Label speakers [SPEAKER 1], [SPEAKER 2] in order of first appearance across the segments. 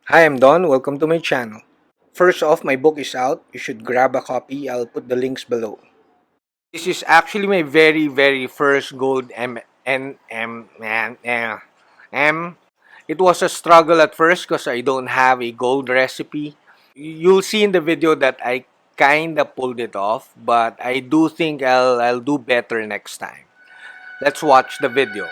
[SPEAKER 1] Hi, I'm Don. Welcome to my channel. First off, my book is out. You should grab a copy. I'll put the links below. This is actually my very first Gold NMM. It was a struggle at first because I don't have a gold recipe. You'll see in the video that I kinda pulled it off, but I do think I'll do better next time. Let's watch the video.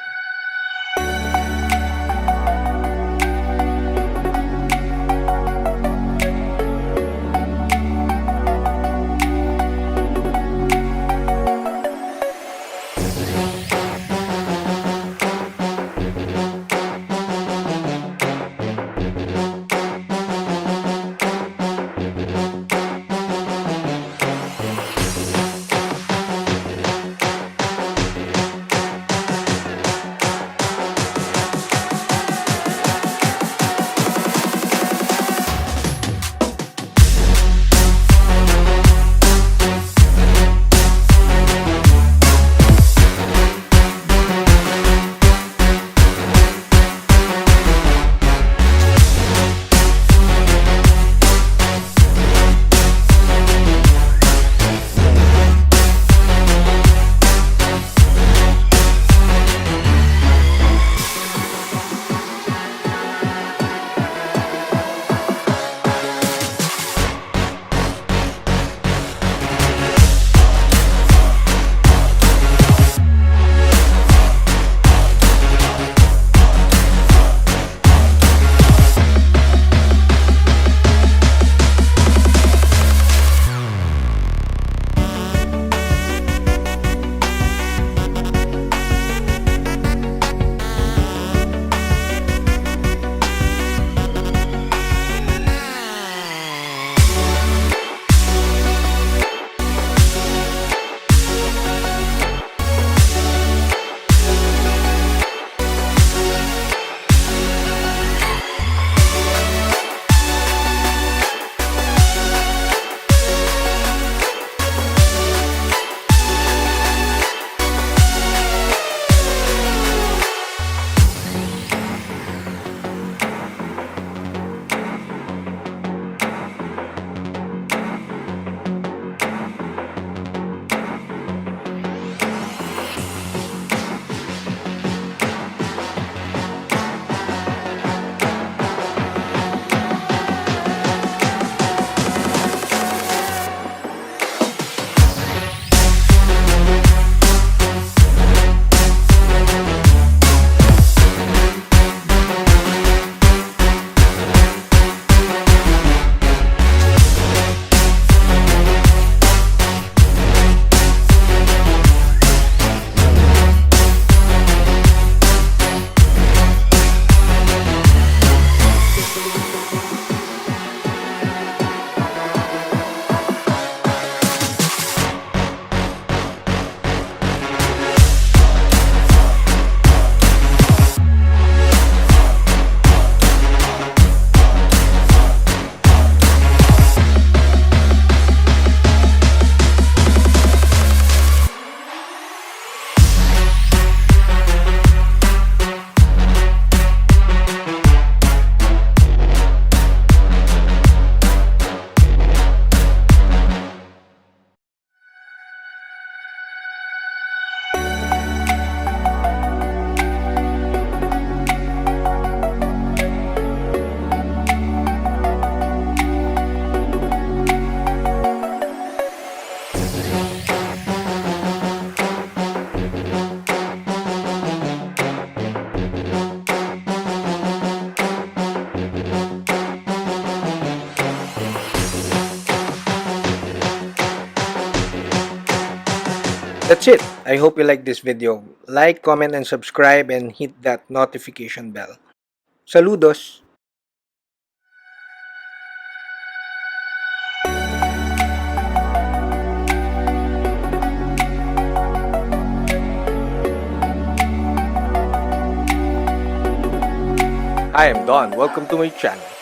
[SPEAKER 1] That's it. I hope you like this video. Like, comment, and subscribe and hit that notification bell. Saludos! Hi, I'm Don. Welcome to my channel.